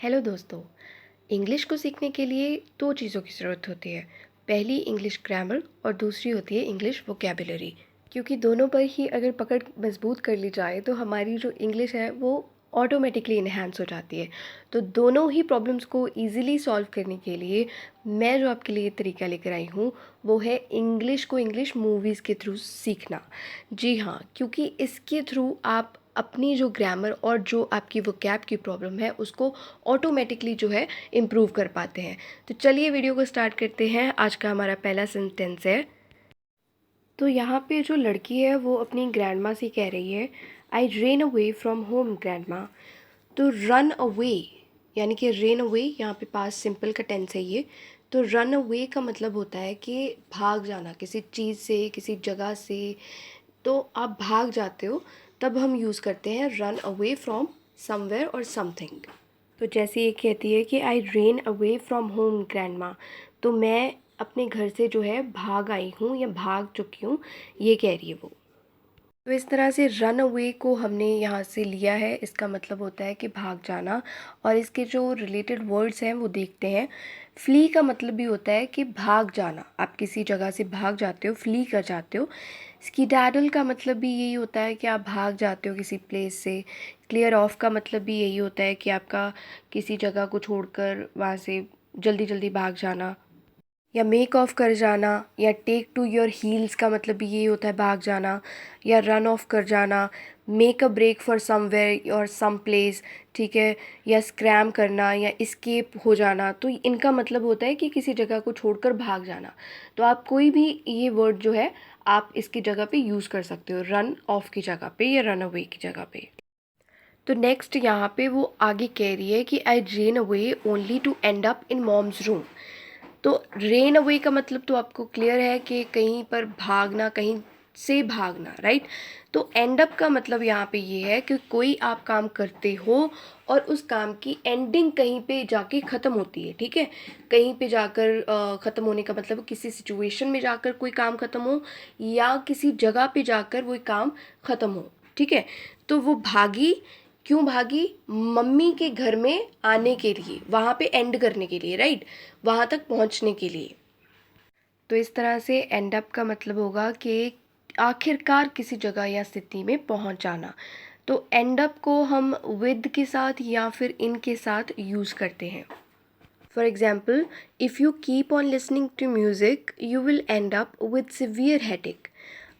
Hello दोस्तों। English को सीखने के लिए दो चीज़ों की ज़रूरत होती है। पहली इंग्लिश ग्रामर और दूसरी होती है इंग्लिश वोकैबुलरी। क्योंकि दोनों पर ही अगर पकड़ मजबूत कर ली जाए तो हमारी जो इंग्लिश है वो ऑटोमेटिकली इन्हांस हो जाती है। तो दोनों ही प्रॉब्लम्स को इजीली सॉल्व करने के लिए मैं जो आपके लिए तरीका लेकर आई हूँ वो है इंग्लिश को इंग्लिश मूवीज़ के थ्रू सीखना। जी हाँ, क्योंकि इसके थ्रू आप अपनी जो ग्रामर और जो आपकी वोकैब की प्रॉब्लम है उसको ऑटोमेटिकली जो है इम्प्रूव कर पाते हैं। तो चलिए वीडियो को स्टार्ट करते हैं। आज का हमारा पहला सेंटेंस है। तो यहाँ पे जो लड़की है वो अपनी ग्रैंडमा से कह रही है, I ran away from home grandma. तो रन अवे यानी कि रेन अवे यहाँ पे पास सिंपल का टेंस है ये। तो रन अवे का मतलब होता है कि भाग जाना किसी चीज़ से, किसी जगह से। तो आप भाग जाते हो तब हम यूज़ करते हैं रन अवे फ्रॉम समवेयर और समथिंग। तो जैसे ये कहती है कि I ran away from home grandma, तो मैं अपने घर से जो है भाग आई हूँ या भाग चुकी हूँ, ये कह रही है वो। तो इस तरह से रन अवे को हमने यहाँ से लिया है। इसका मतलब होता है कि भाग जाना। और इसके जो रिलेटेड वर्ड्स हैं वो देखते हैं। फ्ली का मतलब भी होता है कि भाग जाना, आप किसी जगह से भाग जाते हो, फ्ली कर जाते हो। स्कीडैडल का मतलब भी यही होता है कि आप भाग जाते हो किसी प्लेस से। क्लियर ऑफ का मतलब भी यही होता है कि आपका किसी जगह को छोड़कर वहाँ से जल्दी जल्दी भाग जाना या मेक ऑफ कर जाना। या टेक टू योर हील्स का मतलब भी यही होता है भाग जाना या रन ऑफ कर जाना। Make a break for somewhere और सम प्लेस, ठीक है। या स्क्रैम करना या इस्केप हो जाना। तो इनका मतलब होता है कि किसी जगह को छोड़कर भाग जाना। तो आप कोई भी ये वर्ड जो है आप इसकी जगह पे यूज़ कर सकते हो, रन ऑफ की जगह पे या रन अवे की जगह पे। तो नेक्स्ट यहाँ पे वो आगे कह रही है कि I ran away only to end up in mom's room. तो रेन अवे का मतलब तो आपको क्लियर है कि कहीं पर भागना, कहीं से भागना, राइट। तो एंड अप का मतलब यहाँ पे ये है कि कोई आप काम करते हो और उस काम की एंडिंग कहीं पे जाके ख़त्म होती है, ठीक है। कहीं पे जाकर ख़त्म होने का मतलब किसी सिचुएशन में जाकर कोई काम ख़त्म हो या किसी जगह पे जाकर वो काम ख़त्म हो, ठीक है। तो वो भागी, क्यों भागी? मम्मी के घर में आने के लिए, वहाँ पे एंड करने के लिए, राइट, वहाँ तक पहुँचने के लिए। तो इस तरह से एंड अप का मतलब होगा कि आखिरकार किसी जगह या स्थिति में पहुँच जाना। तो एंड अप को हम विद के साथ या फिर इन के साथ यूज़ करते हैं। For example, if you keep on listening to music you will end up with severe headache.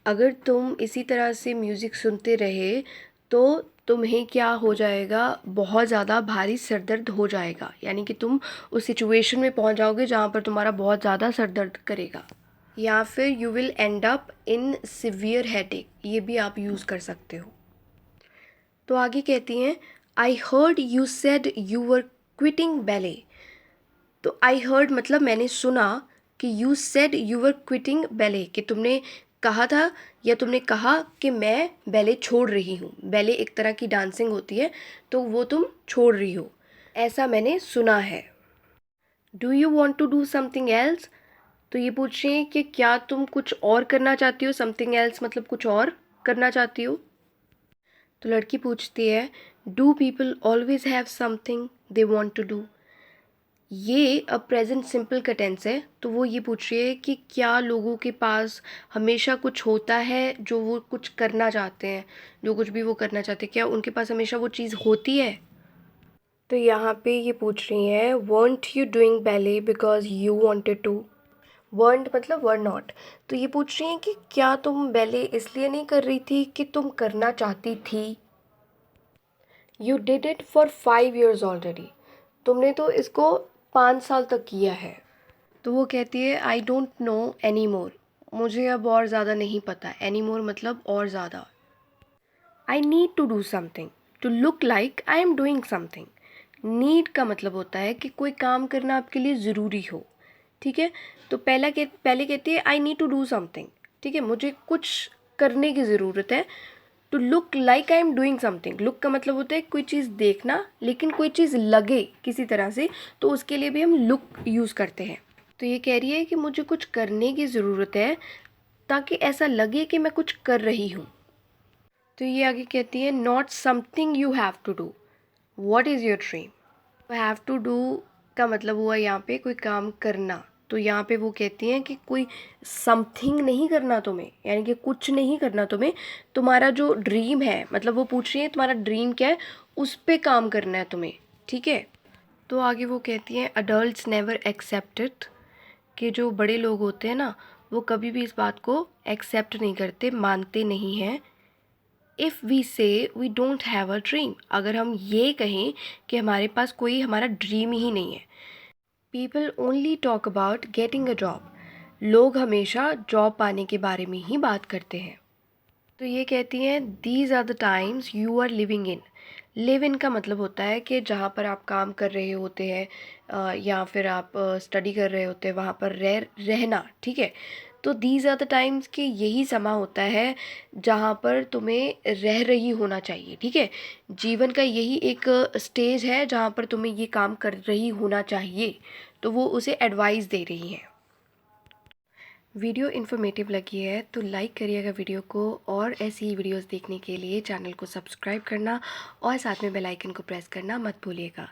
अगर तुम इसी तरह से म्यूज़िक सुनते रहे तो तुम्हें क्या हो जाएगा, बहुत ज़्यादा भारी सर दर्द हो जाएगा। यानी कि तुम उस सिचुएशन में पहुंच जाओगे जहाँ पर तुम्हारा बहुत ज़्यादा सर दर्द करेगा। या फिर you will end up in severe headache, ये भी आप यूज़ कर सकते हो। तो आगे कहती हैं, I heard you said you were quitting ballet. तो आई हर्ड मतलब मैंने सुना कि you said you were quitting ballet, कि तुमने कहा था या तुमने कहा कि मैं बैले छोड़ रही हूँ। बैले एक तरह की डांसिंग होती है, तो वो तुम छोड़ रही हो, ऐसा मैंने सुना है। Do you want to do something else. तो ये पूछ रही हैं कि क्या तुम कुछ और करना चाहती हो। समथिंग एल्स मतलब कुछ और करना चाहती हो। तो लड़की पूछती है, do people always have something they want to do. ये अब प्रेजेंट सिंपल का टेंस है। तो वो ये पूछ रही है कि क्या लोगों के पास हमेशा कुछ होता है जो वो कुछ करना चाहते हैं, जो कुछ भी वो करना चाहते हैं, क्या उनके पास हमेशा वो चीज़ होती है। तो यहाँ पे ये पूछ रही हैं, weren't you doing ballet because you wanted to। weren't मतलब were not। तो ये पूछ रही हैं कि क्या तुम बैले इसलिए नहीं कर रही थी कि तुम करना चाहती थी। You did it for 5 years already। तुमने तो इसको 5 साल तक किया है। तो वो कहती है, I don't know any more. मुझे अब और ज़्यादा नहीं पता। एनी मोर मतलब और ज़्यादा। I need to do something to look like I am doing something. Need का मतलब होता है कि कोई काम करना आपके लिए ज़रूरी हो, ठीक है। तो पहले कहती है I need to do something, ठीक है, मुझे कुछ करने की ज़रूरत है। To look like I am doing something, look का मतलब होता है कोई चीज़ देखना, लेकिन कोई चीज़ लगे किसी तरह से, तो उसके लिए भी हम लुक यूज़ करते हैं। तो ये कह रही है कि मुझे कुछ करने की ज़रूरत है ताकि ऐसा लगे कि मैं कुछ कर रही हूँ। तो ये आगे कहती है, not something you have to do, what is your dream. Have to do का मतलब हुआ यहाँ पे कोई काम करना। तो यहाँ पे वो कहती हैं कि कोई समथिंग नहीं करना तुम्हें, यानी कि कुछ नहीं करना तुम्हें, तुम्हारा जो ड्रीम है, मतलब वो पूछ रही है तुम्हारा ड्रीम क्या है, उस पे काम करना है तुम्हें, ठीक है। तो आगे वो कहती हैं अडल्ट्स नेवर एक्सेप्टेड, कि जो बड़े लोग होते हैं ना, वो कभी भी इस बात को एक्सेप्ट नहीं करते, मानते नहीं हैं। If we say we don't have a dream, अगर हम ये कहें कि हमारे पास कोई हमारा ड्रीम ही नहीं है। People only talk about getting a job, लोग हमेशा जॉब पाने के बारे में ही बात करते हैं। तो ये कहती हैं these are the times you are living in. Live in का मतलब होता है कि जहाँ पर आप काम कर रहे होते हैं या फिर आप स्टडी कर रहे होते हैं, वहाँ पर रहना, ठीक है। तो दीज आर द टाइम्स कि यही समा होता है जहाँ पर तुम्हें रह रही होना चाहिए, ठीक है। जीवन का यही एक स्टेज है जहाँ पर तुम्हें ये काम कर रही होना चाहिए। तो वो उसे एडवाइस दे रही हैं। वीडियो इन्फॉर्मेटिव लगी है तो लाइक करिएगा वीडियो को, और ऐसी ही वीडियोस देखने के लिए चैनल को सब्सक्राइब करना और साथ में बेल आइकन को प्रेस करना मत भूलिएगा।